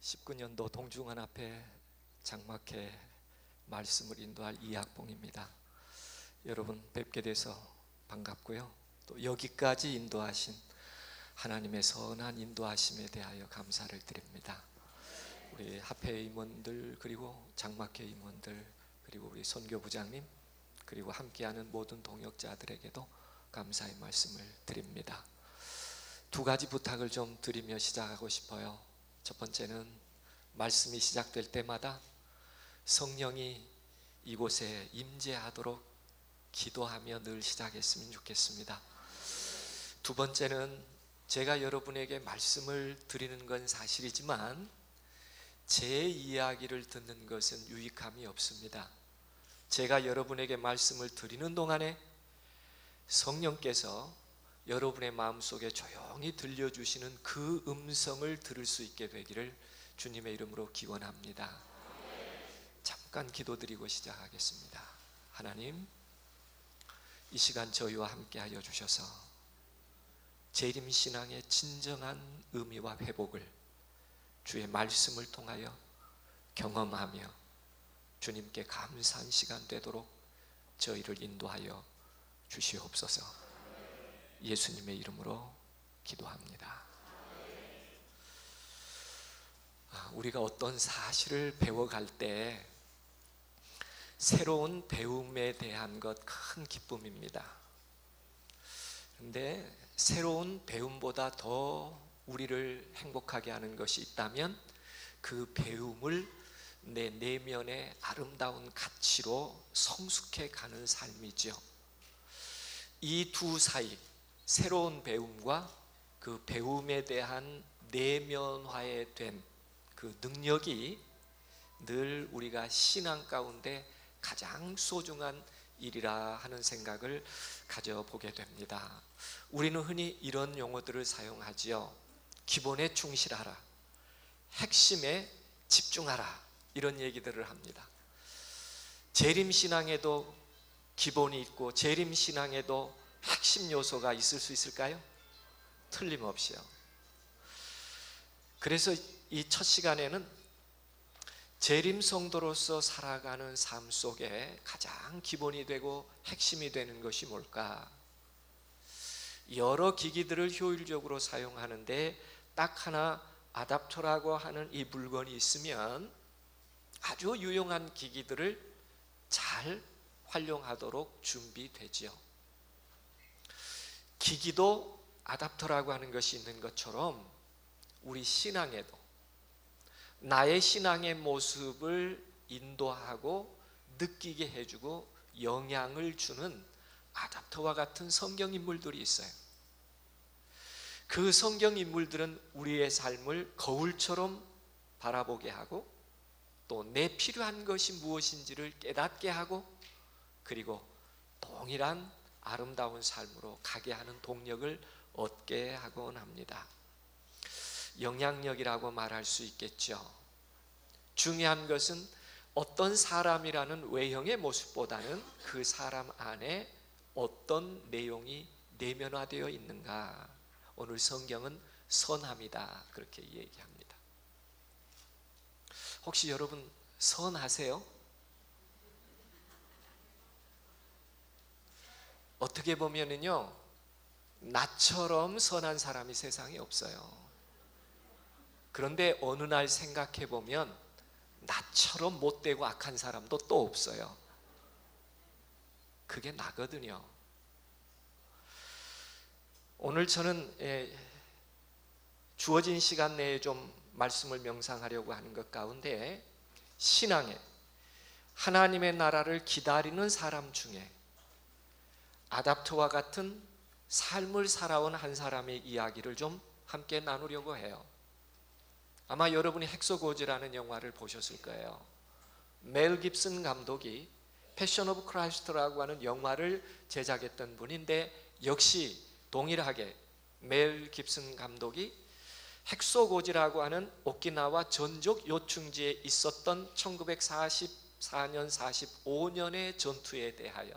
19년도 동중헌합회 장막회 말씀을 인도할 이학봉입니다. 여러분 뵙게 돼서 반갑고요. 또 여기까지 인도하신 하나님의 선한 인도하심에 대하여 감사를 드립니다. 우리 합회 임원들, 그리고 장막회 임원들, 그리고 우리 선교부장님, 그리고 함께하는 모든 동역자들에게도 감사의 말씀을 드립니다. 두 가지 부탁을 좀 드리며 시작하고 싶어요. 첫 번째는 말씀이 시작될 때마다 성령이 이곳에 임재하도록 기도하며 늘 시작했으면 좋겠습니다. 두 번째는 제가 여러분에게 말씀을 드리는 건 사실이지만 제 이야기를 듣는 것은 유익함이 없습니다. 제가 여러분에게 말씀을 드리는 동안에 성령께서 여러분의 마음속에 조용히 들려주시는 그 음성을 들을 수 있게 되기를 주님의 이름으로 기원합니다. 잠깐 기도드리고 시작하겠습니다. 하나님, 이 시간 저희와 함께하여 주셔서 재림신앙의 진정한 의미와 회복을 주의 말씀을 통하여 경험하며 주님께 감사한 시간 되도록 저희를 인도하여 주시옵소서. 예수님의 이름으로 기도합니다. 우리가 어떤 사실을 배워갈 때 새로운 배움에 대한 것 큰 기쁨입니다. 그런데 새로운 배움보다 더 우리를 행복하게 하는 것이 있다면 그 배움을 내 내면의 아름다운 가치로 성숙해 가는 삶이죠. 이 두 사이, 새로운 배움과 그 배움에 대한 내면화에 된 그 능력이 늘 우리가 신앙 가운데 가장 소중한 일이라 하는 생각을 가져보게 됩니다. 우리는 흔히 이런 용어들을 사용하지요. 기본에 충실하라, 핵심에 집중하라, 이런 얘기들을 합니다. 재림신앙에도 기본이 있고 재림신앙에도 핵심 요소가 있을 수 있을까요? 틀림없이요. 그래서 이 첫 시간에는 재림 성도로서 살아가는 삶 속에 가장 기본이 되고 핵심이 되는 것이 뭘까? 여러 기기들을 효율적으로 사용하는데 딱 하나 아답터라고 하는 이 물건이 있으면 아주 유용한 기기들을 잘 활용하도록 준비되지요. 기기도 아답터라고 하는 것이 있는 것처럼 우리 신앙에도 나의 신앙의 모습을 인도하고 느끼게 해주고 영향을 주는 아답터와 같은 성경인물들이 있어요. 그 성경인물들은 우리의 삶을 거울처럼 바라보게 하고 또 내 필요한 것이 무엇인지를 깨닫게 하고 그리고 동일한 아름다운 삶으로 가게 하는 동력을 얻게 하곤 합니다. 영향력이라고 말할 수 있겠죠. 중요한 것은 어떤 사람이라는 외형의 모습보다는 그 사람 안에 어떤 내용이 내면화되어 있는가. 오늘 성경은 선함이다, 그렇게 얘기합니다. 혹시 여러분 선하세요? 어떻게 보면은요, 나처럼 선한 사람이 세상에 없어요. 그런데 어느 날 생각해 보면 나처럼 못되고 악한 사람도 또 없어요. 그게 나거든요. 오늘 저는 주어진 시간 내에 좀 말씀을 명상하려고 하는 것 가운데 신앙에 하나님의 나라를 기다리는 사람 중에 아답터와 같은 삶을 살아온 한 사람의 이야기를 좀 함께 나누려고 해요. 아마 여러분이 헥소고즈라는 영화를 보셨을 거예요. 멜 깁슨 감독이 패션 오브 크라이스트라고 하는 영화를 제작했던 분인데 역시 동일하게 멜 깁슨 감독이 헥소고즈라고 하는 오키나와 전족 요충지에 있었던 1944년 45년의 전투에 대하여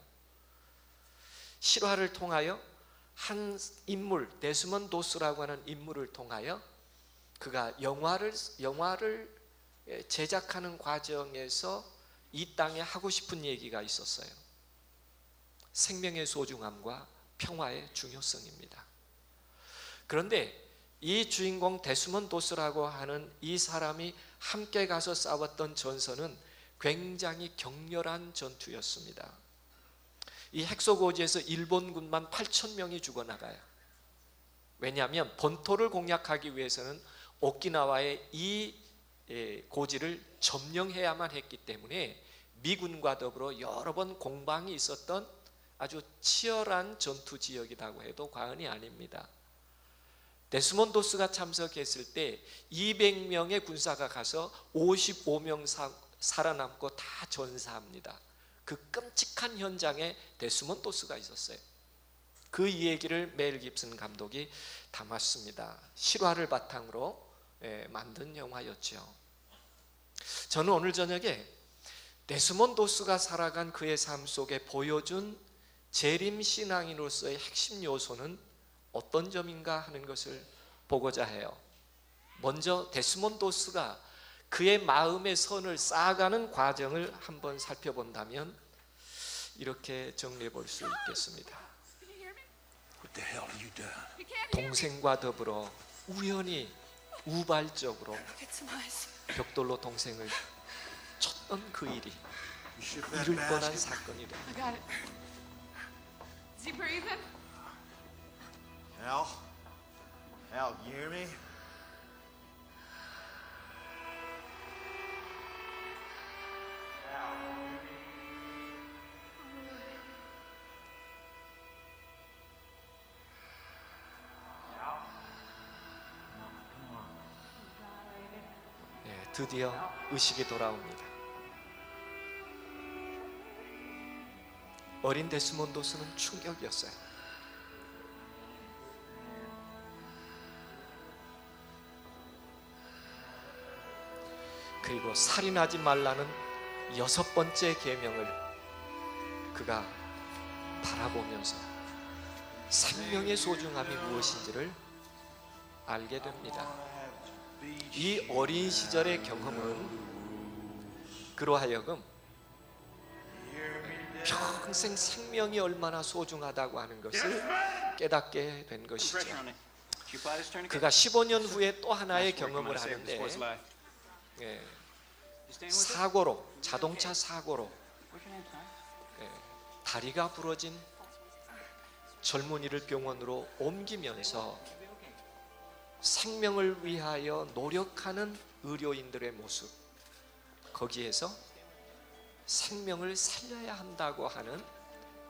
실화를 통하여 한 인물, 데스먼드 도스라고 하는 인물을 통하여 그가 영화를 제작하는 과정에서 이 땅에 하고 싶은 얘기가 있었어요. 생명의 소중함과 평화의 중요성입니다. 그런데 이 주인공 데스몬드 도스라고 하는 이 사람이 함께 가서 싸웠던 전선은 굉장히 격렬한 전투였습니다. 이 핵소고지에서 일본군만 8,000명이 죽어나가요. 왜냐하면 본토를 공략하기 위해서는 오키나와의 이 고지를 점령해야만 했기 때문에 미군과 더불어 여러 번 공방이 있었던 아주 치열한 전투 지역이라고 해도 과언이 아닙니다. 데스몬드 도스가 참석했을 때 200명의 군사가 가서 55명 살아남고 다 전사합니다. 그 끔찍한 현장에 데스몬드 도스가 있었어요. 그 얘기를 멜 깁슨 감독이 담았습니다. 실화를 바탕으로 만든 영화였죠. 저는 오늘 저녁에 데스몬드 도스가 살아간 그의 삶 속에 보여준 재림 신앙인으로서의 핵심 요소는 어떤 점인가 하는 것을 보고자 해요. 먼저 데스몬드 도스가 그의 마음의 선을 쌓아가는 과정을 한번 살펴본다면 이렇게 정리해 볼 수 있겠습니다. 동생과 더불어 우연히 우발적으로 벽돌로 동생을 쳤던 그 일이 이룰 뻔한 사건이다. Al, you hear me? 드디어 의식이 돌아옵니다. 어린 데스몬드 도스는 충격이었어요. 그리고 살인하지 말라는 6번째 계명을 그가 바라보면서 생명의 소중함이 무엇인지를 알게 됩니다. 이 어린 시절의 경험은 그로 하여금 평생 생명이 얼마나 소중하다고 하는 것을 깨닫게 된 것이죠. 그가 15년 후에 또 하나의 경험을 하는데 자동차 사고로 다리가 부러진 젊은이를 병원으로 옮기면서 생명을 위하여 노력하는 의료인들의 모습, 거기에서 생명을 살려야 한다고 하는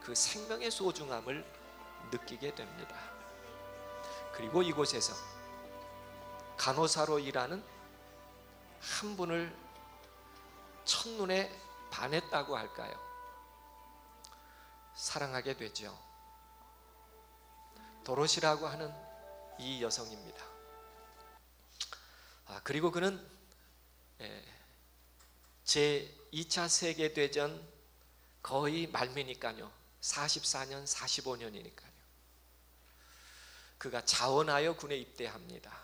그 생명의 소중함을 느끼게 됩니다. 그리고 이곳에서 간호사로 일하는 한 분을 첫눈에 반했다고 할까요? 사랑하게 되죠. 도로시라고 하는 이 여성입니다. 그리고 그는 제2차 세계대전 거의 말미니까요. 44년, 45년이니까요. 그가 자원하여 군에 입대합니다.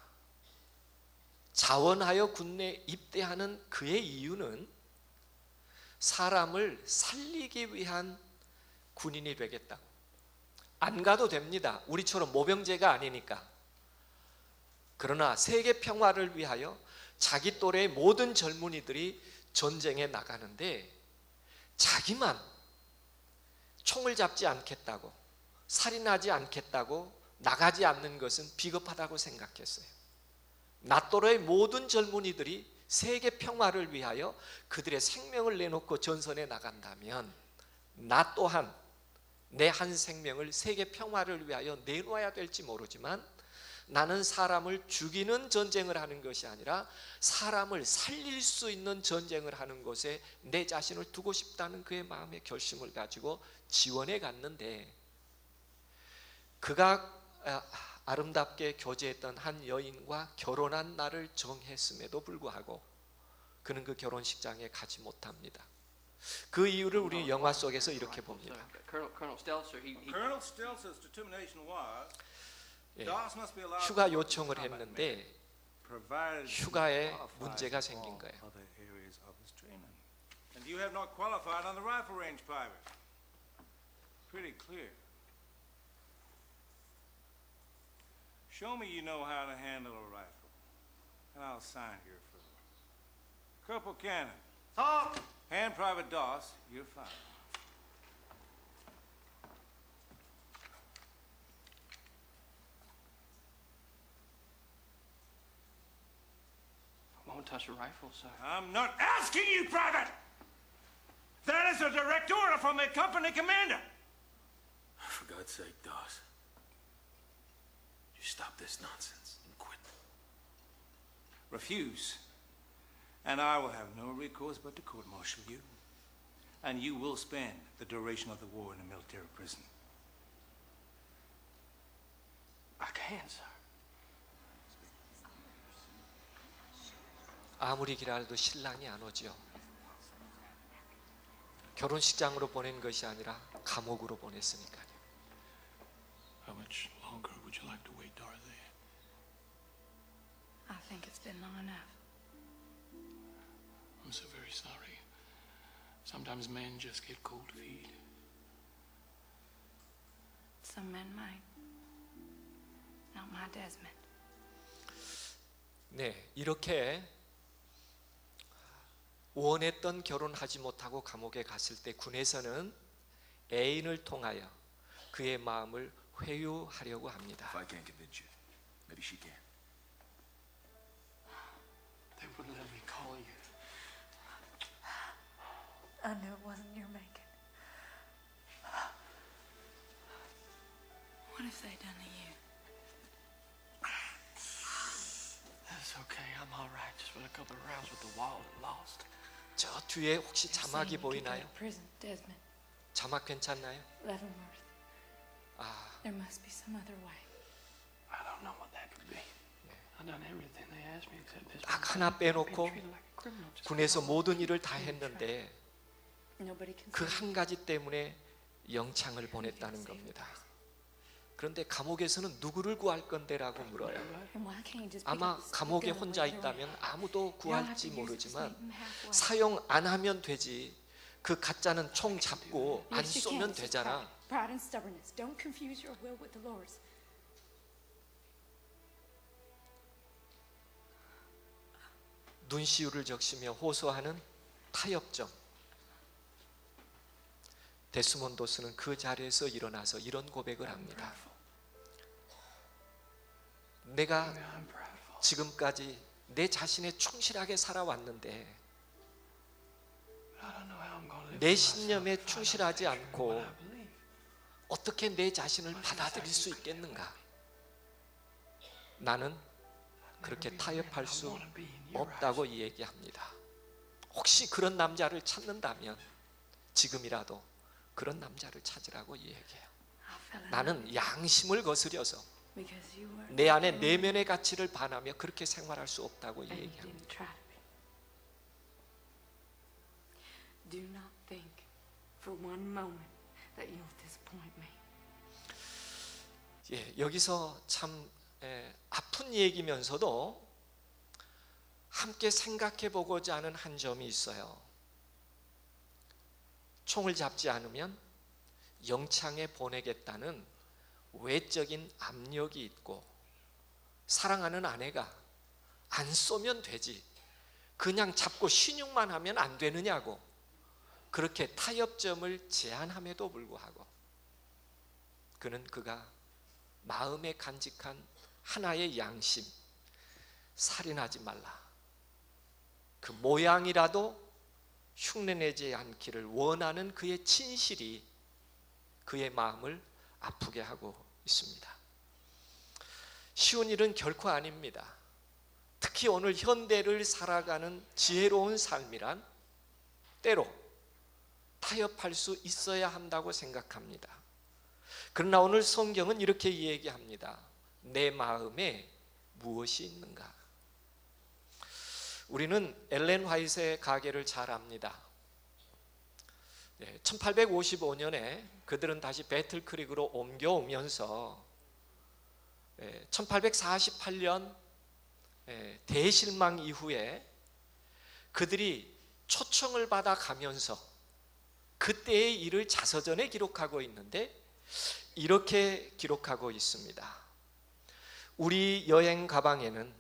자원하여 군에 입대하는 그의 이유는 사람을 살리기 위한 군인이 되겠다. 안 가도 됩니다. 우리처럼 모병제가 아니니까. 그러나 세계 평화를 위하여 자기 또래의 모든 젊은이들이 전쟁에 나가는데 자기만 총을 잡지 않겠다고, 살인하지 않겠다고 나가지 않는 것은 비겁하다고 생각했어요. 나 또래의 모든 젊은이들이 세계 평화를 위하여 그들의 생명을 내놓고 전선에 나간다면 나 또한 내 한 생명을 세계 평화를 위하여 내놓아야 될지 모르지만 나는 사람을 죽이는 전쟁을 하는 것이 아니라 사람을 살릴 수 있는 전쟁을 하는 곳에 내 자신을 두고 싶다는 그의 마음의 결심을 가지고 지원해 갔는데, 그가 아름답게 교제했던 한 여인과 결혼한 날을 정했음에도 불구하고 그는 그 결혼식장에 가지 못합니다. 그 이유를 우리 영화 속에서 이렇게 봅니다. Colonel Stelz's determination was 휴가 요청을 했는데 provided he 휴가에 qualifies 문제가 in 생긴 all 거예요. other areas of his training. And you have not qualified on the rifle range, Private. Pretty clear. Show me you know how to handle a rifle, and I'll sign here for you. Corporal Cannon. Sir! Hand Private Doss, you're fired. I won't touch a rifle, sir. I'm not asking you, Private! That is a direct order from the company commander. For God's sake, Doss. You stop this nonsense and quit. Refuse, and I will have no recourse but to court-martial you. And you will spend the duration of the war in a military prison. I can, sir. 아무리 기다려도 신랑이 안 오지요. 결혼식장으로 보낸 것이 아니라 감옥으로 보냈으니까요. How much longer would you like to wait, Dorothy? I think it's been long enough. I'm so very sorry. Sometimes men just get cold feet. Some men might. Not my Desmond. 네, 이렇게 원했던 결혼하지 못하고 감옥에 갔을 때 군에서는 애인을 통하여 그의 마음을 회유하려고 합니다. If I can't convince you, maybe she can. They wouldn't let me call you. I knew it wasn't your making. What have they done to you? That's okay. I'm all right. Just went a couple of rounds with the wall and lost. 저 뒤에 혹시 They're 자막이 saying you could go 보이나요? to prison, Desmond. 자막 괜찮나요? Leavenworth. 아, There must be some other way. I don't know what that could be. I've done everything they asked me except this. 딱 하나 빼놓고 Being treated like a criminal just 군에서 because. 모든 일을 다 했는데 Nobody can 그 say 한 가지 때문에 영창을 보냈다는 겁니다. 그런데 감옥에서는 누구를 구할 건데라고 물어요. And why can't you just pick 아마 up the 감옥에 gun and 혼자 wave it around? 있다면 아무도 You don't have 구할지 to use it to 모르지만 sneak them halfway. 사용 안 하면 되지. 그 가짜는 총 잡고 안 Yes, you can. 쏘면 It's just 되잖아. pride and stubbornness. Don't confuse your will with the Lord's. 눈시울을 적시며 호소하는 타협점. 데스몬도스는 그 자리에서 일어나서 이런 고백을 합니다. 내가 I'm proudful. 지금까지 내 자신에 충실하게 살아왔는데 I don't know how I'm gonna live 내 for 신념에 myself if I don't 충실하지 stay true to 않고 what I believe. 어떻게 내 자신을 받아들일 수 있겠는가? 나는 그렇게 타협할 수 없다고 얘기합니다. 혹시 그런 남자를 찾는다면 지금이라도 그런 남자를 찾으라고 얘기해요. I fell in 나는 love 양심을 거스려서 because you were 내 안에 내면의 가치를 반하며 그렇게 생활할 수 없다고 and you 얘기합니다. didn't try to be. Do not think for one moment that you'll disappoint me. 예, 여기서 참 아픈 얘기면서도 함께 생각해 보고자 하는 한 점이 있어요. 총을 잡지 않으면 영창에 보내겠다는 외적인 압력이 있고 사랑하는 아내가 안 쏘면 되지 그냥 잡고 신용만 하면 안 되느냐고 그렇게 타협점을 제안함에도 불구하고 그가 마음에 간직한 하나의 양심, 살인하지 말라. 그 모양이라도 흉내내지 않기를 원하는 그의 진실이 그의 마음을 아프게 하고 있습니다. 쉬운 일은 결코 아닙니다. 특히 오늘 현대를 살아가는 지혜로운 삶이란 때로 타협할 수 있어야 한다고 생각합니다. 그러나 오늘 성경은 이렇게 얘기합니다. 내 마음에 무엇이 있는가? 우리는 엘렌 화이트의 가계를 잘 압니다. 1855년에 그들은 다시 배틀크릭으로 옮겨오면서 1848년 대실망 이후에 그들이 초청을 받아 가면서 그때의 일을 자서전에 기록하고 있는데 이렇게 기록하고 있습니다. 우리 여행 가방에는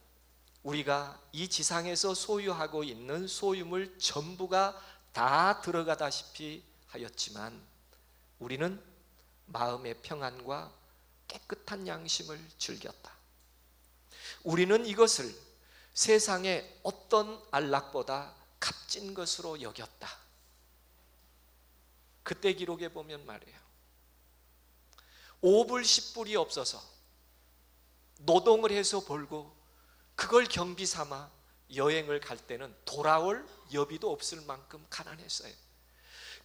우리가 이 지상에서 소유하고 있는 소유물 전부가 다 들어가다시피 하였지만 우리는 마음의 평안과 깨끗한 양심을 즐겼다. 우리는 이것을 세상의 어떤 안락보다 값진 것으로 여겼다. 그때 기록에 보면 말이에요, 5불 10불이 없어서 노동을 해서 벌고 그걸 경비 삼아 여행을 갈 때는 돌아올 여비도 없을 만큼 가난했어요.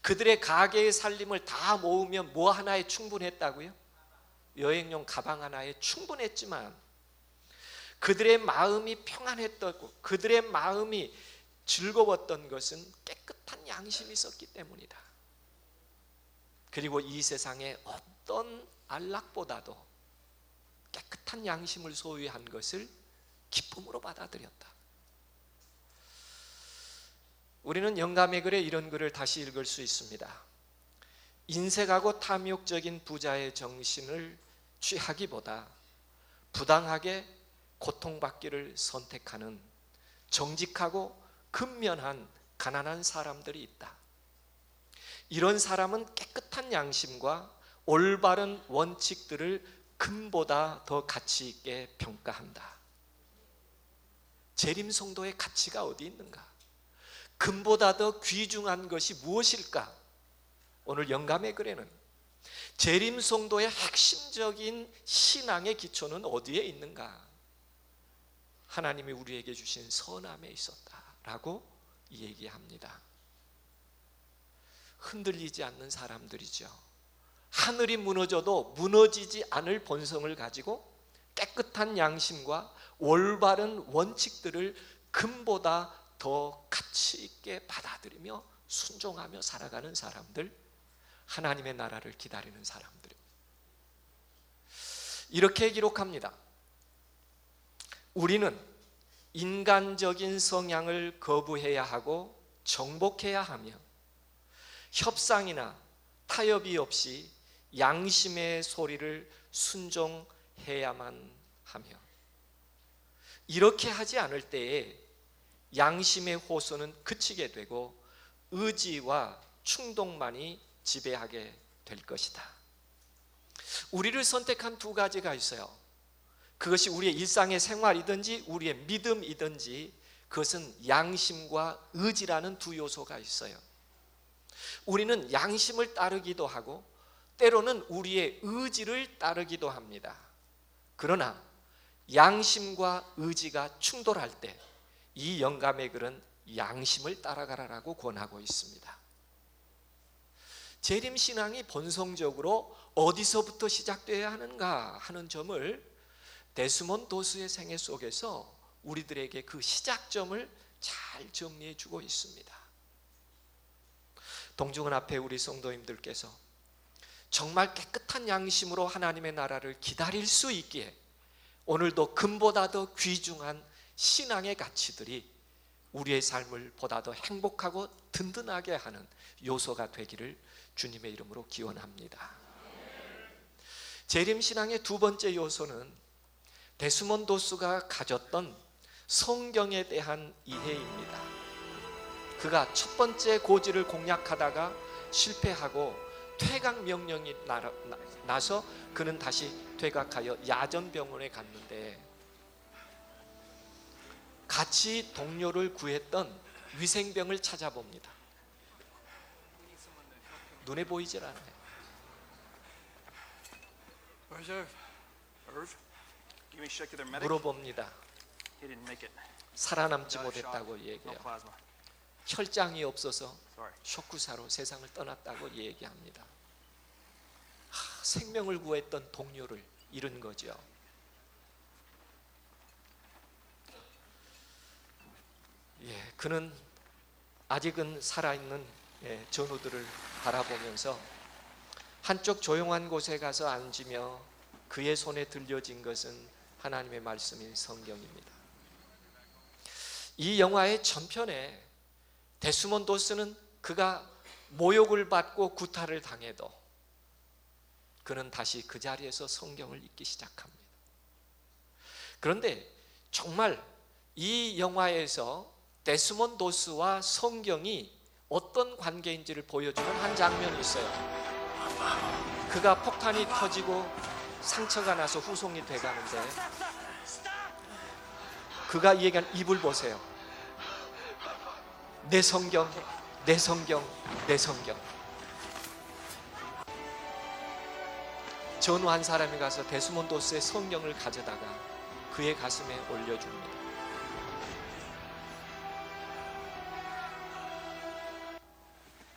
그들의 가게의 살림을 다 모으면 뭐 하나에 충분했다고요? 여행용 가방 하나에 충분했지만 그들의 마음이 평안했다고, 그들의 마음이 즐거웠던 것은 깨끗한 양심이 있었기 때문이다. 그리고 이 세상의 어떤 안락보다도 깨끗한 양심을 소유한 것을 기쁨으로 받아들였다. 우리는 영감의 글에 이런 글을 다시 읽을 수 있습니다. 인색하고 탐욕적인 부자의 정신을 취하기보다 부당하게 고통받기를 선택하는 정직하고 근면한 가난한 사람들이 있다. 이런 사람은 깨끗한 양심과 올바른 원칙들을 금보다 더 가치 있게 평가한다. 재림성도의 가치가 어디 있는가? 금보다 더 귀중한 것이 무엇일까? 오늘 영감의 글에는 재림성도의 핵심적인 신앙의 기초는 어디에 있는가? 하나님이 우리에게 주신 선함에 있었다라고 얘기합니다. 흔들리지 않는 사람들이죠. 하늘이 무너져도 무너지지 않을 본성을 가지고 깨끗한 양심과 올바른 원칙들을 금보다 더 가치 있게 받아들이며 순종하며 살아가는 사람들, 하나님의 나라를 기다리는 사람들. 이렇게 기록합니다. 우리는 인간적인 성향을 거부해야 하고 정복해야 하며 협상이나 타협이 없이 양심의 소리를 순종해야만 하며, 이렇게 하지 않을 때에 양심의 호소는 그치게 되고 의지와 충동만이 지배하게 될 것이다. 우리를 선택한 두 가지가 있어요. 그것이 우리의 일상의 생활이든지 우리의 믿음이든지 그것은 양심과 의지라는 두 요소가 있어요. 우리는 양심을 따르기도 하고 때로는 우리의 의지를 따르기도 합니다. 그러나 양심과 의지가 충돌할 때 이 영감의 글은 양심을 따라가라라고 권하고 있습니다. 재림신앙이 본성적으로 어디서부터 시작되어야 하는가 하는 점을 데스몬드 도스의 생애 속에서 우리들에게 그 시작점을 잘 정리해 주고 있습니다. 동중은 앞에 우리 성도님들께서 정말 깨끗한 양심으로 하나님의 나라를 기다릴 수 있기에 오늘도 금보다 더 귀중한 신앙의 가치들이 우리의 삶을 보다 더 행복하고 든든하게 하는 요소가 되기를 주님의 이름으로 기원합니다. 재림신앙의 두 번째 요소는 데스몬드 도스가 가졌던 성경에 대한 이해입니다. 그가 첫 번째 고지를 공략하다가 실패하고 퇴각 명령이 나서 그는 다시 퇴각하여 야전병원에 갔는데 같이 동료를 구했던 위생병을 찾아봅니다. 눈에 보이질 않아요. Where's Irv? Irv? Give me a check to their medic. 물어봅니다. He didn't make it. 살아남지 Got a shot. 못했다고 No 얘기해요. plasma. 혈장이 없어서 Sorry. 쇼크사로 세상을 떠났다고 얘기합니다. 생명을 구했던 동료를 잃은 거죠. 그는 아직은 살아있는 전우들을 바라보면서 한쪽 조용한 곳에 가서 앉으며 그의 손에 들려진 것은 하나님의 말씀인 성경입니다. 이 영화의 전편에 데스몬드 도스는 그가 모욕을 받고 구타를 당해도 그는 다시 그 자리에서 성경을 읽기 시작합니다. 그런데 정말 이 영화에서 데스몬드 도스와 성경이 어떤 관계인지를 보여주는 한 장면이 있어요. 그가 폭탄이 터지고 상처가 나서 후송이 돼가는데 그가 얘기한 입을 보세요. 내 성경, 내 성경, 내 성경. 전우 한 사람이 가서 데스몬드 도스의 성경을 가져다가 그의 가슴에 올려줍니다.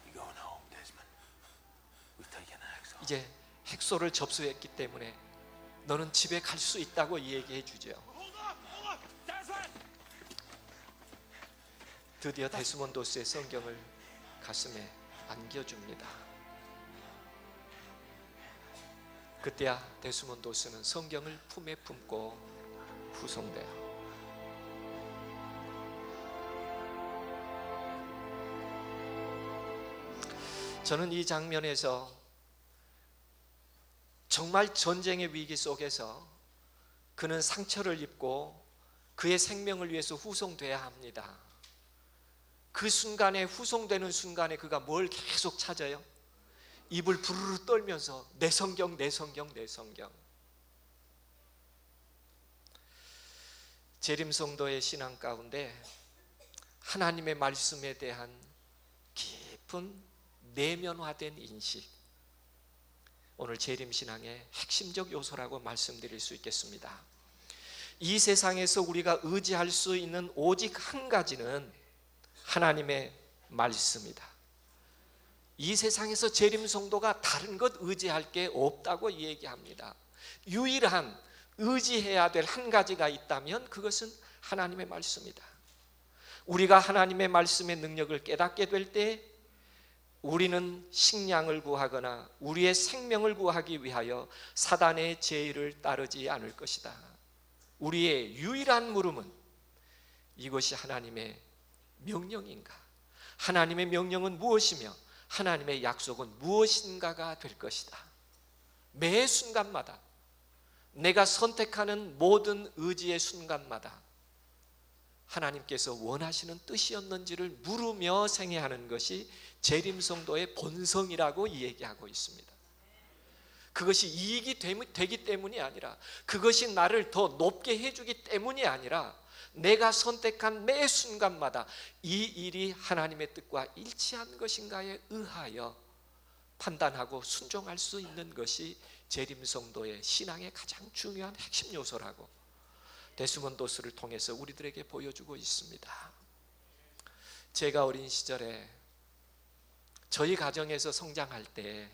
You're going home, Desmond. We've taken Hacksaw. 이제 핵소를 접수했기 때문에 너는 집에 갈 수 있다고 얘기해 주죠. 드디어 데스몬드 도스의 성경을 가슴에 안겨줍니다. 그때야 데스몬드 도스는 성경을 품에 품고 후송돼요. 저는 이 장면에서 정말 전쟁의 위기 속에서 그는 상처를 입고 그의 생명을 위해서 후송돼야 합니다. 그 순간에 후송되는 순간에 그가 뭘 계속 찾아요? 입을 부르르 떨면서 내 성경, 내 성경, 내 성경. 재림성도의 신앙 가운데 하나님의 말씀에 대한 깊은 내면화된 인식, 오늘 재림신앙의 핵심적 요소라고 말씀드릴 수 있겠습니다. 이 세상에서 우리가 의지할 수 있는 오직 한 가지는 하나님의 말씀이다. 이 세상에서 재림성도가 다른 것 의지할 게 없다고 얘기합니다. 유일한 의지해야 될 한 가지가 있다면 그것은 하나님의 말씀이다. 우리가 하나님의 말씀의 능력을 깨닫게 될 때 우리는 식량을 구하거나 우리의 생명을 구하기 위하여 사단의 제의를 따르지 않을 것이다. 우리의 유일한 물음은 이것이 하나님의 명령인가? 하나님의 명령은 무엇이며 하나님의 약속은 무엇인가가 될 것이다. 매 순간마다 내가 선택하는 모든 의지의 순간마다 하나님께서 원하시는 뜻이었는지를 물으며 생애하는 것이 재림성도의 본성이라고 얘기하고 있습니다. 그것이 이익이 되기 때문이 아니라, 그것이 나를 더 높게 해주기 때문이 아니라, 내가 선택한 매 순간마다 이 일이 하나님의 뜻과 일치한 것인가에 의하여 판단하고 순종할 수 있는 것이 재림성도의 신앙의 가장 중요한 핵심 요소라고 데스몬드 도스를 통해서 우리들에게 보여주고 있습니다. 제가 어린 시절에 저희 가정에서 성장할 때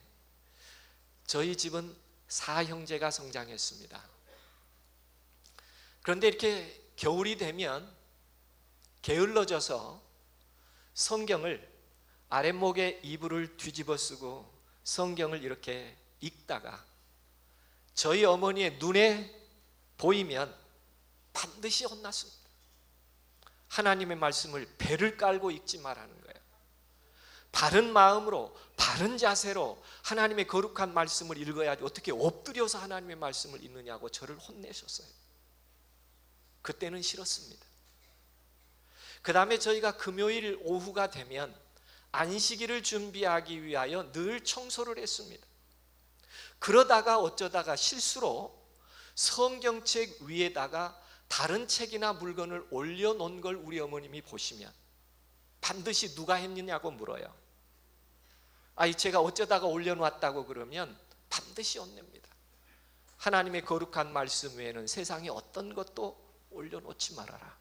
저희 집은 4형제가 성장했습니다. 그런데 이렇게 겨울이 되면 게을러져서 성경을 아랫목에 이불을 뒤집어 쓰고 성경을 이렇게 읽다가 저희 어머니의 눈에 보이면 반드시 혼났습니다. 하나님의 말씀을 배를 깔고 읽지 말라는 거예요. 바른 마음으로 바른 자세로 하나님의 거룩한 말씀을 읽어야지 어떻게 엎드려서 하나님의 말씀을 읽느냐고 저를 혼내셨어요. 그때는 싫었습니다. 그 다음에 저희가 금요일 오후가 되면 안식일을 준비하기 위하여 늘 청소를 했습니다. 그러다가 어쩌다가 실수로 성경책 위에다가 다른 책이나 물건을 올려놓은 걸 우리 어머님이 보시면 반드시 누가 했느냐고 물어요. 이 제가 어쩌다가 올려놓았다고 그러면 반드시 혼냅니다. 하나님의 거룩한 말씀 외에는 세상에 어떤 것도 올려놓지 말아라.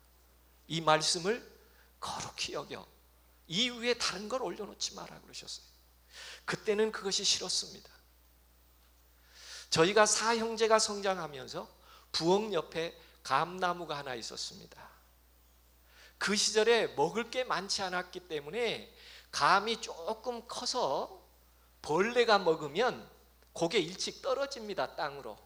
이 말씀을 거룩히 여겨 이 위에 다른 걸 올려놓지 마라 그러셨어요. 그때는 그것이 싫었습니다. 저희가 4형제가 성장하면서 부엌 옆에 감나무가 하나 있었습니다. 그 시절에 먹을 게 많지 않았기 때문에 감이 조금 커서 벌레가 먹으면 그게 일찍 떨어집니다, 땅으로.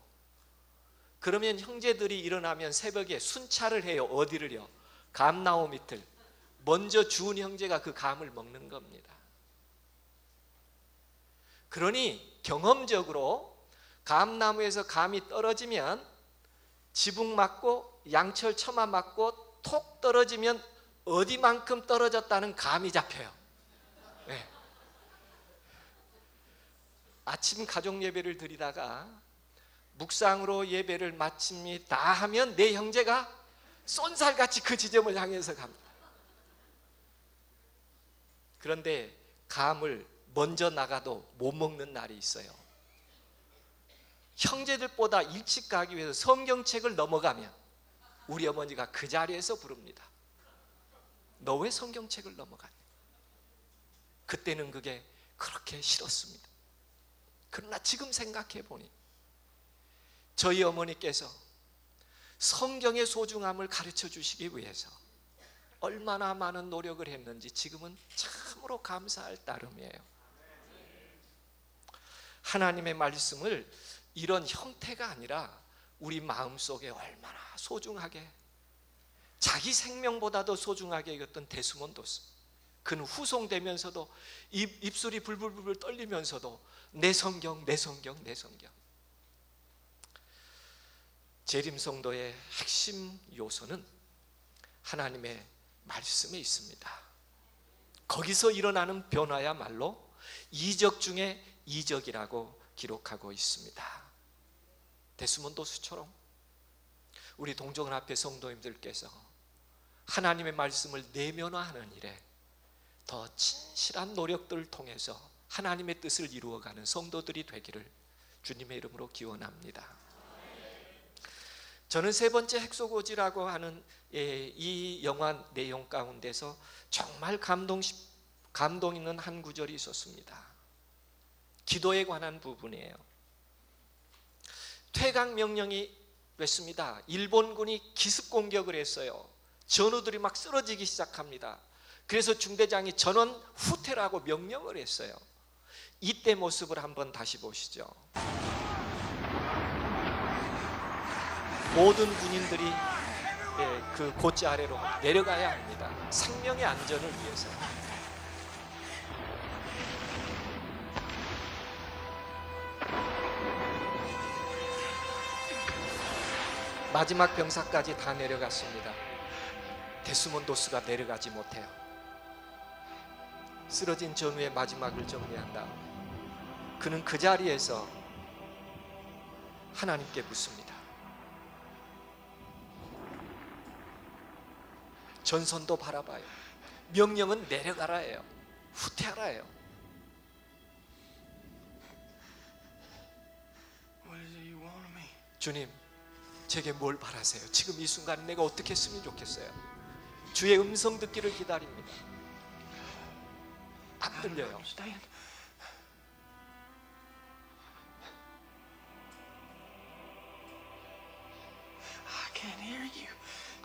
그러면 형제들이 일어나면 새벽에 순찰을 해요. 어디를요? 감나무 잎을 먼저 주운 형제가 그 감을 먹는 겁니다. 그러니 경험적으로 감나무에서 감이 떨어지면 지붕 맞고 양철 처마 맞고 톡 떨어지면 어디만큼 떨어졌다는 감이 잡혀요. 네. 아침 가족 예배를 드리다가 묵상으로 예배를 마칩니다 하면 내 형제가 쏜살같이 그 지점을 향해서 갑니다. 그런데 감을 먼저 나가도 못 먹는 날이 있어요. 형제들보다 일찍 가기 위해서 성경책을 넘어가면 우리 어머니가 그 자리에서 부릅니다. 너 왜 성경책을 넘어가냐? 그때는 그게 그렇게 싫었습니다. 그러나 지금 생각해 보니 저희 어머니께서 성경의 소중함을 가르쳐 주시기 위해서 얼마나 많은 노력을 했는지 지금은 참으로 감사할 따름이에요. 하나님의 말씀을 이런 형태가 아니라 우리 마음속에 얼마나 소중하게, 자기 생명보다도 소중하게 여겼던 데스몬드스, 그는 후송되면서도 입술이 불불불 떨리면서도 내 성경, 내 성경, 내 성경. 재림성도의 핵심 요소는 하나님의 말씀에 있습니다. 거기서 일어나는 변화야말로 이적 중에 이적이라고 기록하고 있습니다. 데스몬드스처럼 우리 동정연합회 성도님들께서 하나님의 말씀을 내면화하는 일에 더 진실한 노력들을 통해서 하나님의 뜻을 이루어가는 성도들이 되기를 주님의 이름으로 기원합니다. 저는 세 번째 핵소고지라고 하는 이 영화 내용 가운데서 정말 감동 있는 한 구절이 있었습니다. 기도에 관한 부분이에요. 퇴각 명령이 됐습니다. 일본군이 기습 공격을 했어요. 전우들이 막 쓰러지기 시작합니다. 그래서 중대장이 전원 후퇴라고 명령을 했어요. 이때 모습을 한번 다시 보시죠. 모든 군인들이 그 고지 아래로 내려가야 합니다. 생명의 안전을 위해서. 마지막 병사까지 다 내려갔습니다. 데스몬드스가 내려가지 못해요. 쓰러진 전우의 마지막을 정리한 다음 그는 그 자리에서 하나님께 묻습니다. 전선도 바라봐요. 명령은 내려가라예요. 후퇴하라예요. What is it you want of me? 주님, 제게 뭘 바라세요? 지금 이 순간 내가 어떻게 했으면 좋겠어요? 주의 음성 듣기를 기다립니다. 안 I don't 들려요. understand. I can't hear you.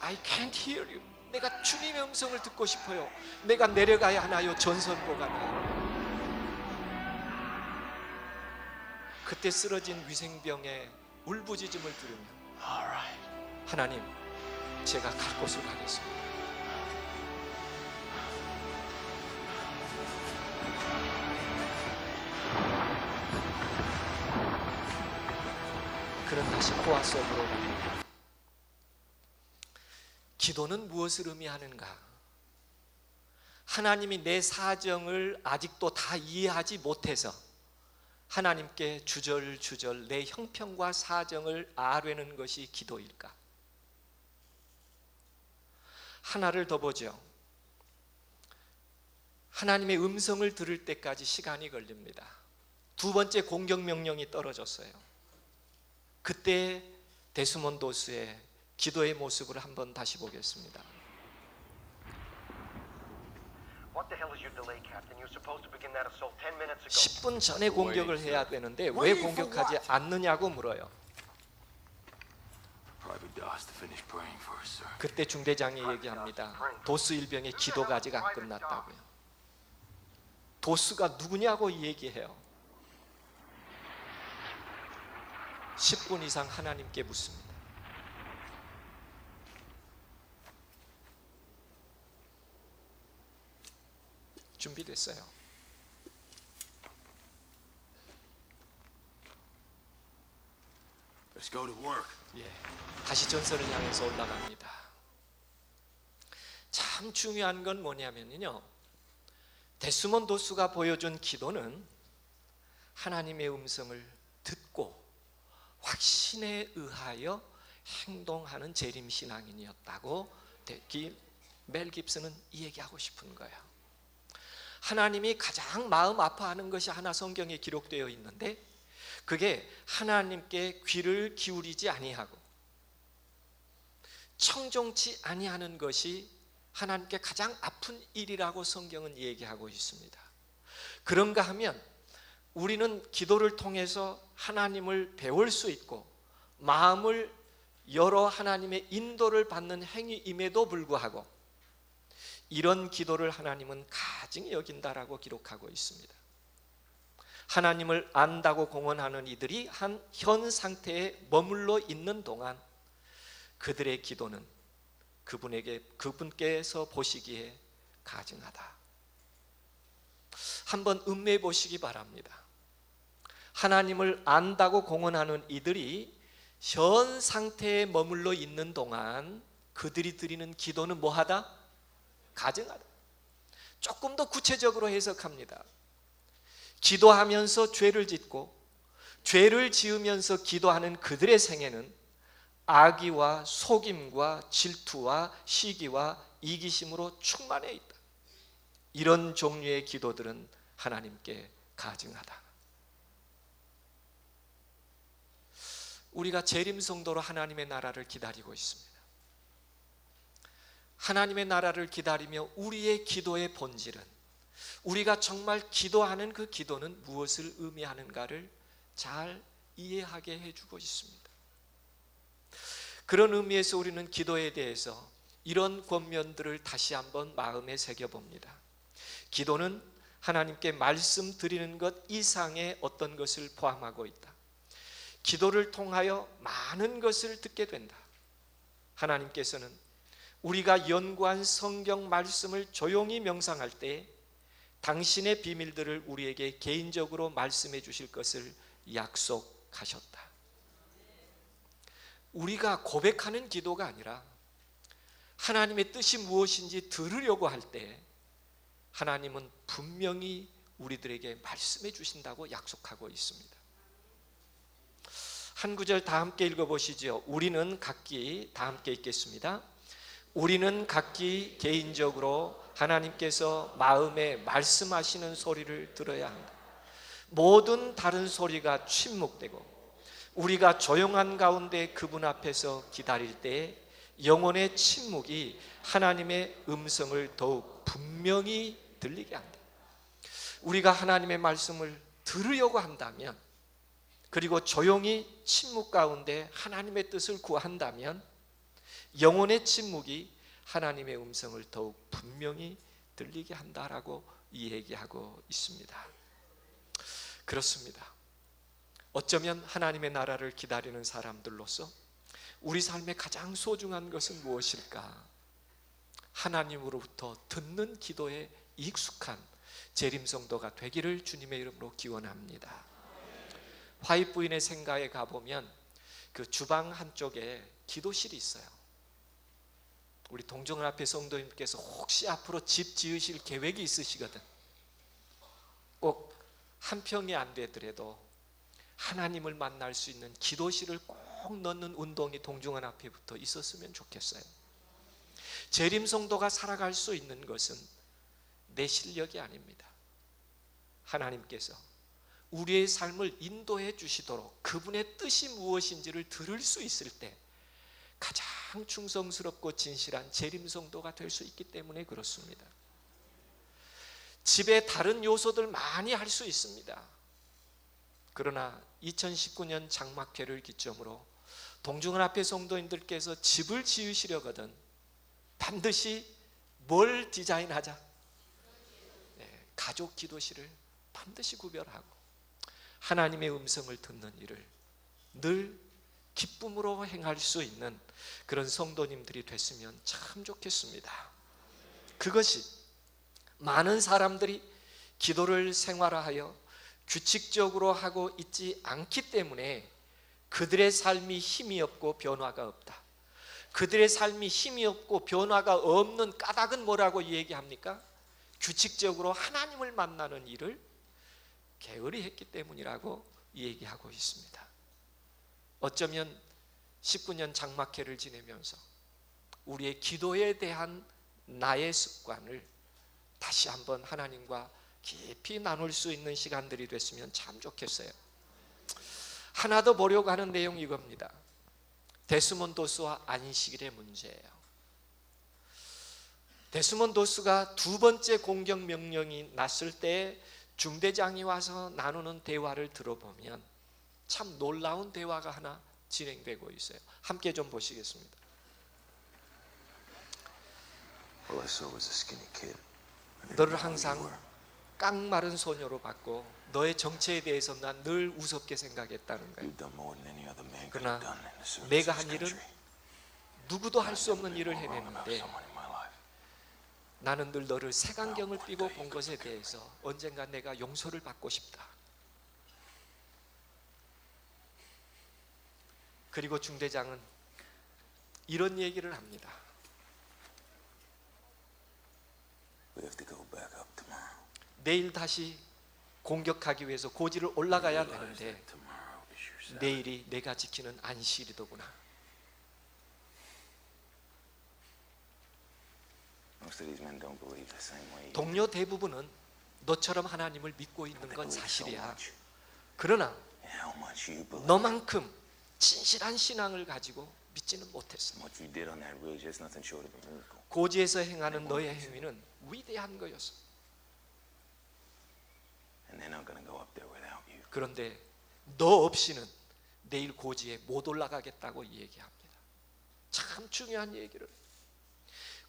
I can't hear you. 내가 주님의 음성을 듣고 싶어요. 내가 내려가야 하나요? 전선고가 나요? 그때 쓰러진 위생병의 울부짖음을 들으며 All right. 하나님, 제가 갈 곳을 가겠습니다. 그는 다시 고아 속으로 갑니다. 기도는 무엇을 의미하는가? 하나님이 내 사정을 아직도 다 이해하지 못해서 하나님께 주절주절 내 형편과 사정을 아뢰는 것이 기도일까? 하나를 더 보죠. 하나님의 음성을 들을 때까지 시간이 걸립니다. 두 번째 공격 명령이 떨어졌어요. 그때 데스몬드스의 기도의 모습을 한번 다시 보겠습니다. What the hell is your delay, Captain? You're supposed to begin that assault 10 minutes ago. 10분 전에 공격을 해야 되는데 왜 공격하지 않느냐고 물어요. Private Doss to finish praying first, sir. 그때 중대장이 얘기합니다. 도스 일병의 기도가 아직 안 끝났다고요. 도스가 누구냐고 얘기해요. 10분 이상 하나님께 묻습니다. 준비됐어요. Let's go to work. 예, 다시 전선을 향해서 올라갑니다. 참 중요한 건 뭐냐면요, 데스몬드 도수가 보여준 기도는 하나님의 음성을 듣고 확신에 의하여 행동하는 재림신앙인이었다고 멜 깁슨은 이 얘기하고 싶은 거예요. 하나님이 가장 마음 아파하는 것이 하나 성경에 기록되어 있는데, 그게 하나님께 귀를 기울이지 아니하고 청종치 아니하는 것이 하나님께 가장 아픈 일이라고 성경은 얘기하고 있습니다. 그런가 하면 우리는 기도를 통해서 하나님을 배울 수 있고 마음을 열어 하나님의 인도를 받는 행위임에도 불구하고 이런 기도를 하나님은 가증히 여긴다라고 기록하고 있습니다. 하나님을 안다고 공언하는 이들이 한 현 상태에 머물러 있는 동안 그들의 기도는 그분께서 보시기에 가증하다. 한번 음미해 보시기 바랍니다. 하나님을 안다고 공언하는 이들이 현 상태에 머물러 있는 동안 그들이 드리는 기도는 뭐하다? 가증하다. 조금 더 구체적으로 해석합니다. 기도하면서 죄를 짓고 죄를 지으면서 기도하는 그들의 생애는 악의와 속임과 질투와 시기와 이기심으로 충만해 있다. 이런 종류의 기도들은 하나님께 가증하다. 우리가 재림성도로 하나님의 나라를 기다리고 있습니다. 하나님의 나라를 기다리며 우리의 기도의 본질은, 우리가 정말 기도하는 그 기도는 무엇을 의미하는가를 잘 이해하게 해주고 있습니다. 그런 의미에서 우리는 기도에 대해서 이런 권면들을 다시 한번 마음에 새겨봅니다. 기도는 하나님께 말씀드리는 것 이상의 어떤 것을 포함하고 있다. 기도를 통하여 많은 것을 듣게 된다. 하나님께서는 우리가 연구한 성경 말씀을 조용히 명상할 때 당신의 비밀들을 우리에게 개인적으로 말씀해 주실 것을 약속하셨다. 우리가 고백하는 기도가 아니라 하나님의 뜻이 무엇인지 들으려고 할 때 하나님은 분명히 우리들에게 말씀해 주신다고 약속하고 있습니다. 한 구절 다 함께 읽어보시죠. 우리는 각기, 다 함께 읽겠습니다. 우리는 각기 개인적으로 하나님께서 마음에 말씀하시는 소리를 들어야 한다. 모든 다른 소리가 침묵되고 우리가 조용한 가운데 그분 앞에서 기다릴 때 영혼의 침묵이 하나님의 음성을 더욱 분명히 들리게 한다. 우리가 하나님의 말씀을 들으려고 한다면, 그리고 조용히 침묵 가운데 하나님의 뜻을 구한다면 영혼의 침묵이 하나님의 음성을 더욱 분명히 들리게 한다라고 얘기하고 있습니다. 그렇습니다. 어쩌면 하나님의 나라를 기다리는 사람들로서 우리 삶의 가장 소중한 것은 무엇일까? 하나님으로부터 듣는 기도에 익숙한 재림성도가 되기를 주님의 이름으로 기원합니다. 화이트 부인의 생가에 가보면 그 주방 한쪽에 기도실이 있어요. 우리 동정을 앞에 성도님께서 혹시 앞으로 집 지으실 계획이 있으시거든, 꼭 한 평이 안 되더라도 하나님을 만날 수 있는 기도실을 꼭 넣는 운동이 동정원 앞에부터 있었으면 좋겠어요. 재림성도가 살아갈 수 있는 것은 내 실력이 아닙니다. 하나님께서 우리의 삶을 인도해 주시도록 그분의 뜻이 무엇인지를 들을 수 있을 때 가장 충성스럽고 진실한 재림성도가 될 수 있기 때문에 그렇습니다. 집에 다른 요소들 많이 할 수 있습니다. 그러나 2019년 장막회를 기점으로 동중원 앞에 성도님들께서 집을 지으시려거든 반드시 뭘 디자인하자? 가족 기도실을 반드시 구별하고 하나님의 음성을 듣는 일을 늘 기쁨으로 행할 수 있는 그런 성도님들이 됐으면 참 좋겠습니다. 그것이 많은 사람들이 기도를 생활화하여 규칙적으로 하고 있지 않기 때문에 그들의 삶이 힘이 없고 변화가 없다. 그들의 삶이 힘이 없고 변화가 없는 까닭은 뭐라고 얘기합니까? 규칙적으로 하나님을 만나는 일을 게으리 했기 때문이라고 얘기하고 있습니다. 어쩌면 19년 장막회를 지내면서 우리의 기도에 대한 나의 습관을 다시 한번 하나님과 깊이 나눌 수 있는 시간들이 됐으면 참 좋겠어요. 하나 더 보려고 하는 내용이 이겁니다. 데스몬도스와 안식일의 문제예요. 데스몬도스가 두 번째 공격 명령이 났을 때 중대장이 와서 나누는 대화를 들어보면 참 놀라운 대화가 하나 진행되고 있어요. 함께 좀 보시겠습니다. All I saw was a skinny kid. 너를 항상 깡마른 소녀로 봤고 너의 정체에 대해서 난 늘 우습게 생각했다는 거예요. You've done more than any other man could 그러나 have done in the service 내가 of 한 this 일은 country. 누구도 할 수 없는 일을 More wrong about 해냈는데 someone in my life. 나는 늘 너를 색안경을 끼고 본 것에 대해서 언젠가 내가 용서를 받고 싶다. 그리고 중대장은 이런 얘기를 합니다. We have to go back up tomorrow. 내일 다시 공격하기 위해서 고지를 올라가야 Realize 되는데 that tomorrow is your Sabbath. 내일이 내가 지키는 안식일이더구나. Most of these men don't believe the same way. you do. 동료 대부분은 너처럼 하나님을 믿고 있는 They 건 believe so 사실이야. much. 그러나 And how much you believe. 너만큼 진실한 신앙을 가지고 믿지는 못했어. What you did on that ridge is nothing short of a miracle. 고지에서 행하는 너의 행위는 위대한 거였어. And they're not going to go up there without you. 그런데 너 없이는 내일 고지에 못 올라가겠다고 얘기합니다. 참 중요한 얘기를.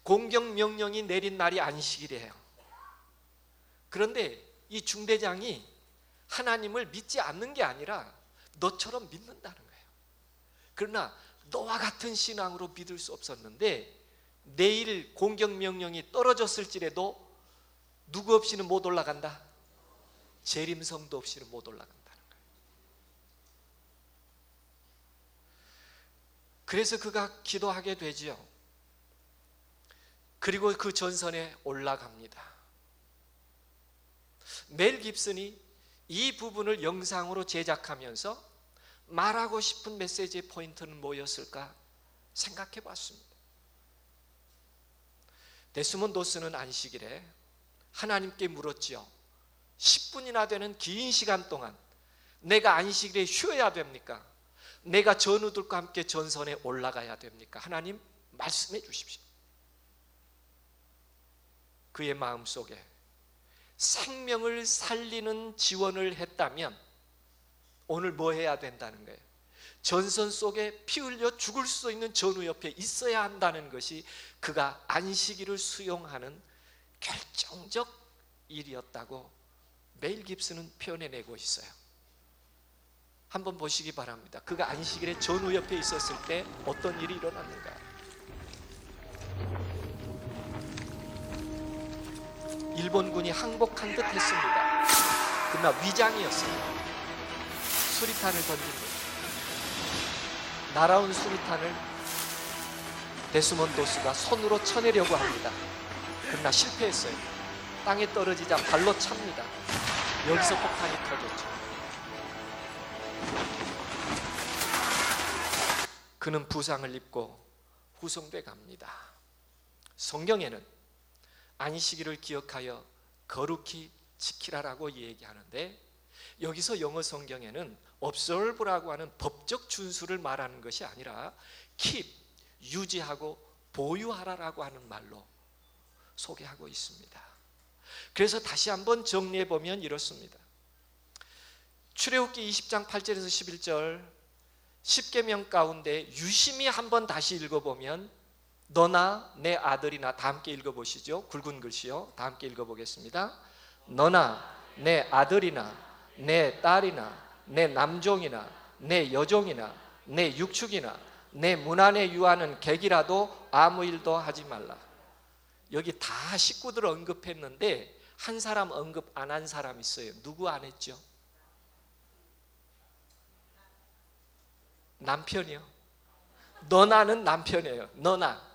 공격 명령이 내린 날이 안식일이에요. 그런데 이 중대장이 하나님을 믿지 않는 게 아니라 너처럼 믿는다는 거예요. 그러나 너와 같은 신앙으로 믿을 수 없었는데 내일 공격 명령이 떨어졌을지라도 누구 없이는 못 올라간다. 재림성도 없이는 못 올라간다는 거예요. 그래서 그가 기도하게 되지요. 그리고 그 전선에 올라갑니다. 멜 깁슨이 이 부분을 영상으로 제작하면서 말하고 싶은 메시지의 포인트는 뭐였을까 생각해 봤습니다. 데스몬도스는 안식일에 하나님께 물었지요. 10분이나 되는 긴 시간 동안 내가 안식일에 쉬어야 됩니까? 내가 전우들과 함께 전선에 올라가야 됩니까? 하나님 말씀해 주십시오. 그의 마음속에 생명을 살리는 지원을 했다면 오늘 뭐 해야 된다는 거예요? 전선 속에 피 흘려 죽을 수 있는 전우 옆에 있어야 한다는 것이 그가 안식일을 수용하는 결정적 일이었다고 멜 깁슨은 표현해내고 있어요. 한번 보시기 바랍니다. 그가 안식일에 전우 옆에 있었을 때 어떤 일이 일어났는가? 일본군이 항복한 듯 했습니다. 그러나 위장이었어요. 수리탄을 던진 거예요. 날아온 수리탄을 데스몬도스가 손으로 쳐내려고 합니다. 그러나 실패했어요. 땅에 떨어지자 발로 찹니다. 여기서 폭탄이 터졌죠. 그는 부상을 입고 후송돼 갑니다. 성경에는 안식일을 기억하여 거룩히 지키라라고 얘기하는데 여기서 영어 성경에는 observe라고 하는 법적 준수를 말하는 것이 아니라 keep, 유지하고 보유하라라고 하는 말로 소개하고 있습니다. 그래서 다시 한번 정리해 보면 이렇습니다. 출애굽기 20장 8절에서 11절 10계명 가운데 유심히 한번 다시 읽어보면 너나 내 아들이나 다 함께 읽어보시죠. 굵은 글씨요. 다 함께 읽어보겠습니다. 너나 내 아들이나 내 딸이나 내 남종이나 내 여종이나 내 육축이나 내 문 안에 유하는 객이라도 아무 일도 하지 말라. 여기 다 식구들 언급했는데 한 사람 언급 안 한 사람 있어요. 누구 안 했죠? 남편이요. 너나는 남편이에요. 너나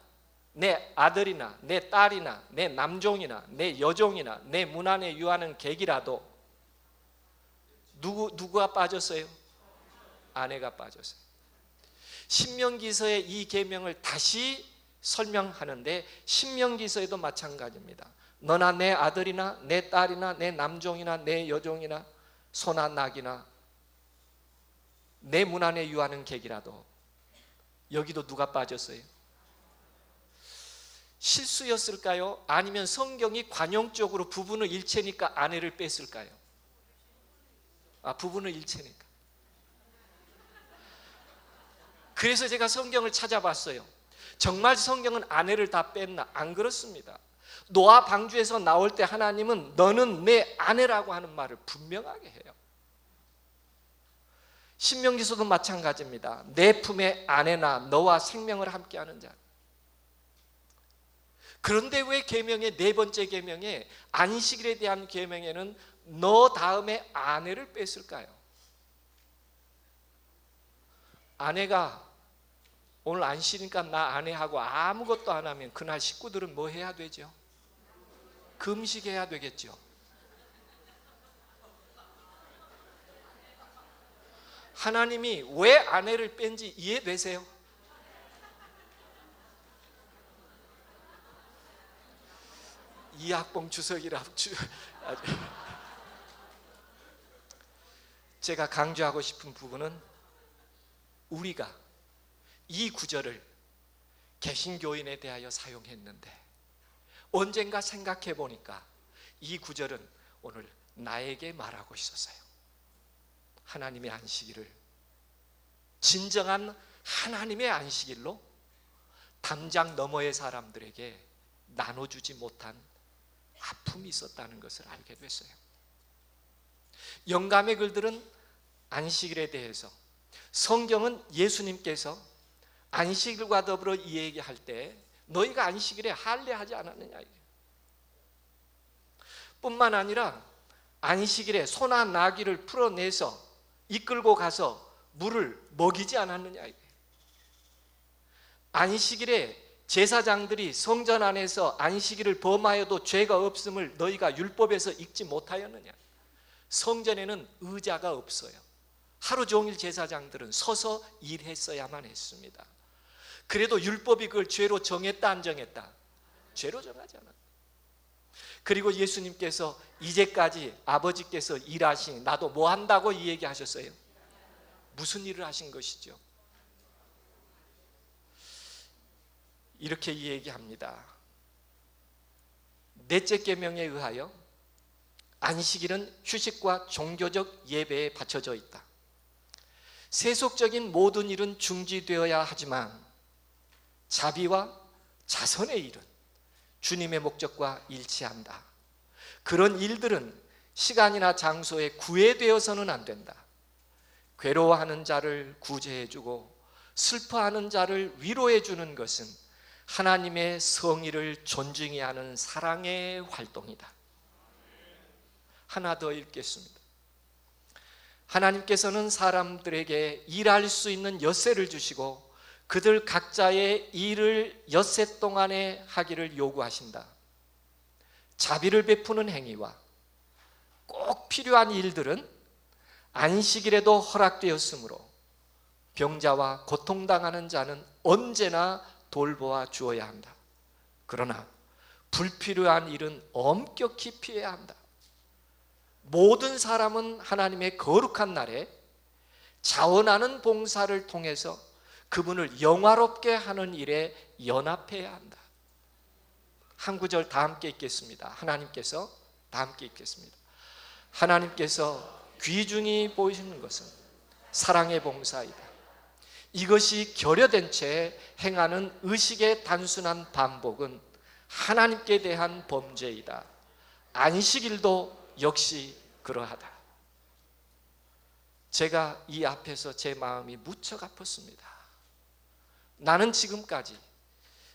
내 아들이나 내 딸이나 내 남종이나 내 여종이나 내 문 안에 유하는 객이라도 누구가 빠졌어요? 아내가 빠졌어요. 신명기서의 이 계명을 다시 설명하는데 신명기서에도 마찬가지입니다. 너나 내 아들이나 내 딸이나 내 남종이나 내 여종이나 소나 낙이나 내 문 안에 유하는 객이라도, 여기도 누가 빠졌어요? 실수였을까요? 아니면 성경이 관용적으로 부부는 일체니까 아내를 뺐을까요? 부부는 일체니까. 그래서 제가 성경을 찾아봤어요. 정말 성경은 아내를 다 뺐나? 안 그렇습니다. 노아 방주에서 나올 때 하나님은 너는 내 아내라고 하는 말을 분명하게 해요. 신명기서도 마찬가지입니다. 내 품의 아내나 너와 생명을 함께하는 자. 그런데 왜 계명의 네 번째 계명에 안식일에 대한 계명에는 너 다음에 아내를 뺐을까요? 아내가 오늘 안 쉬니까 나 아내하고 아무것도 안 하면 그날 식구들은 뭐 해야 되죠? 금식해야 되겠죠. 하나님이 왜 아내를 뺀지 이해되세요? 이학봉 주석이라 제가 강조하고 싶은 부분은 우리가 이 구절을 개신교인에 대하여 사용했는데 언젠가 생각해 보니까 이 구절은 오늘 나에게 말하고 있었어요. 하나님의 안식일을 진정한 하나님의 안식일로 담장 너머의 사람들에게 나눠주지 못한 아픔이 있었다는 것을 알게 됐어요. 영감의 글들은 안식일에 대해서, 성경은 예수님께서 안식일과 더불어 이 얘기할 때 너희가 안식일에 할례하지 않았느냐, 뿐만 아니라 안식일에 소나 나귀를 풀어내서 이끌고 가서 물을 먹이지 않았느냐. 안식일에 제사장들이 성전 안에서 안식일을 범하여도 죄가 없음을 너희가 율법에서 읽지 못하였느냐. 성전에는 의자가 없어요. 하루 종일 제사장들은 서서 일했어야만 했습니다. 그래도 율법이 그걸 죄로 정했다 안 정했다? 죄로 정하지 않았다. 그리고 예수님께서 이제까지 아버지께서 일하시니 나도 뭐 한다고 이 얘기 하셨어요? 무슨 일을 하신 것이죠? 이렇게 이 얘기합니다. 넷째 계명에 의하여 안식일은 휴식과 종교적 예배에 바쳐져 있다. 세속적인 모든 일은 중지되어야 하지만 자비와 자선의 일은 주님의 목적과 일치한다. 그런 일들은 시간이나 장소에 구애되어서는 안 된다. 괴로워하는 자를 구제해주고 슬퍼하는 자를 위로해주는 것은 하나님의 성의를 존중히 하는 사랑의 활동이다. 하나 더 읽겠습니다. 하나님께서는 사람들에게 일할 수 있는 엿새를 주시고 그들 각자의 일을 엿새 동안에 하기를 요구하신다. 자비를 베푸는 행위와 꼭 필요한 일들은 안식일에도 허락되었으므로 병자와 고통당하는 자는 언제나 돌보아 주어야 한다. 그러나 불필요한 일은 엄격히 피해야 한다. 모든 사람은 하나님의 거룩한 날에 자원하는 봉사를 통해서 그분을 영화롭게 하는 일에 연합해야 한다. 한 구절 다 함께 읽겠습니다. 하나님께서 다 함께 읽겠습니다. 하나님께서 귀중히 보이시는 것은 사랑의 봉사이다. 이것이 결여된 채 행하는 의식의 단순한 반복은 하나님께 대한 범죄이다. 안식일도 역시 그러하다. 제가 이 앞에서 제 마음이 무척 아팠습니다. 나는 지금까지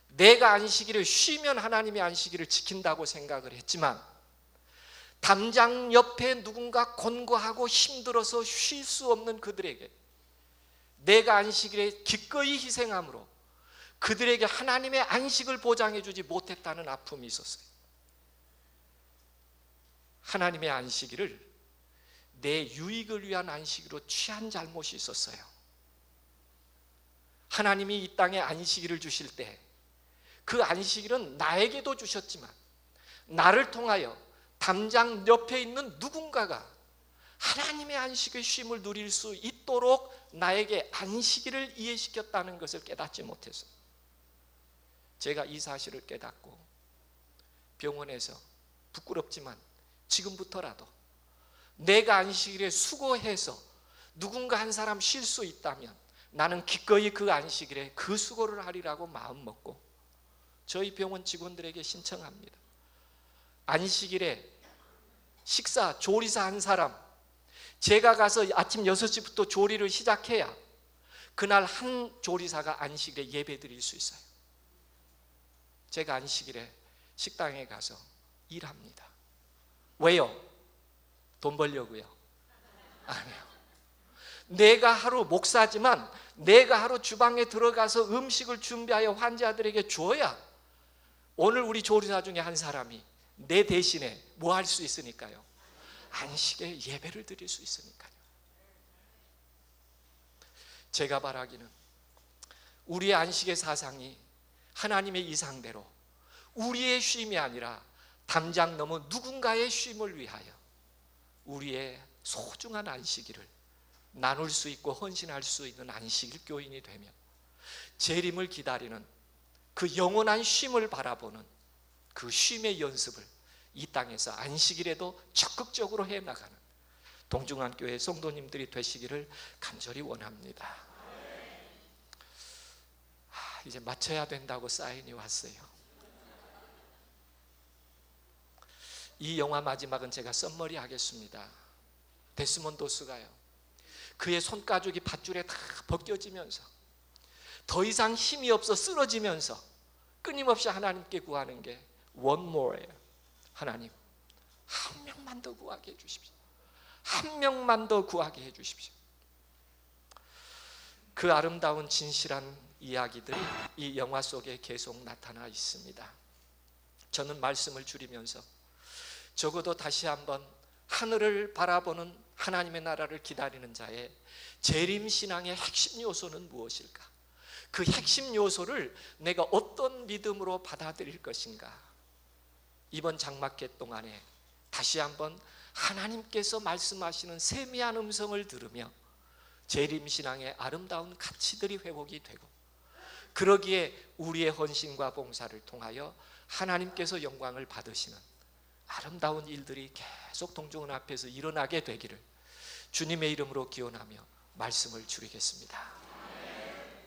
내가 안식일에 쉬면 하나님이 안식일을 지킨다고 생각을 했지만 담장 옆에 누군가 곤고하고 힘들어서 쉴 수 없는 그들에게 내가 안식일에 기꺼이 희생함으로 그들에게 하나님의 안식을 보장해 주지 못했다는 아픔이 있었어요. 하나님의 안식일을 내 유익을 위한 안식으로 취한 잘못이 있었어요. 하나님이 이 땅에 안식일을 주실 때 그 안식일은 나에게도 주셨지만 나를 통하여 담장 옆에 있는 누군가가 하나님의 안식의 쉼을 누릴 수 있도록 나에게 안식일을 이해시켰다는 것을 깨닫지 못했어요. 제가 이 사실을 깨닫고 병원에서 부끄럽지만 지금부터라도 내가 안식일에 수고해서 누군가 한 사람 쉴 수 있다면 나는 기꺼이 그 안식일에 그 수고를 하리라고 마음 먹고 저희 병원 직원들에게 신청합니다. 안식일에 식사, 조리사 한 사람, 제가 가서 아침 6시부터 조리를 시작해야 그날 한 조리사가 안식일에 예배 드릴 수 있어요. 제가 안식일에 식당에 가서 일합니다. 왜요? 돈 벌려고요? 아니요. 내가 하루 목사지만 내가 하루 주방에 들어가서 음식을 준비하여 환자들에게 줘야 오늘 우리 조리사 중에 한 사람이 내 대신에 뭐 할 수 있으니까요. 안식에 예배를 드릴 수 있으니까요. 제가 바라기는 우리의 안식의 사상이 하나님의 이상대로 우리의 쉼이 아니라 담장 넘은 누군가의 쉼을 위하여 우리의 소중한 안식일을 나눌 수 있고 헌신할 수 있는 안식일 교인이 되며 재림을 기다리는 그 영원한 쉼을 바라보는 그 쉼의 연습을 이 땅에서 안식일에도 적극적으로 해나가는 동중한 교회 성도님들이 되시기를 간절히 원합니다. 이제 마쳐야 된다고 사인이 왔어요. 이 영화 마지막은 제가 썸머리 하겠습니다. 데스몬드 도스가요, 그의 손가죽이 밧줄에 다 벗겨지면서 더 이상 힘이 없어 쓰러지면서 끊임없이 하나님께 구하는 게 one more예요. 하나님, 한 명만 더 구하게 해주십시오. 한 명만 더 구하게 해주십시오. 그 아름다운 진실한 이야기들이 이 영화 속에 계속 나타나 있습니다. 저는 말씀을 줄이면서 적어도 다시 한번 하늘을 바라보는 하나님의 나라를 기다리는 자의 재림신앙의 핵심 요소는 무엇일까? 그 핵심 요소를 내가 어떤 믿음으로 받아들일 것인가? 이번 장막회 동안에 다시 한번 하나님께서 말씀하시는 세미한 음성을 들으며 재림신앙의 아름다운 가치들이 회복이 되고 그러기에 우리의 헌신과 봉사를 통하여 하나님께서 영광을 받으시는 아름다운 일들이 계속 동정은 앞에서 일어나게 되기를 주님의 이름으로 기원하며 말씀을 줄이겠습니다.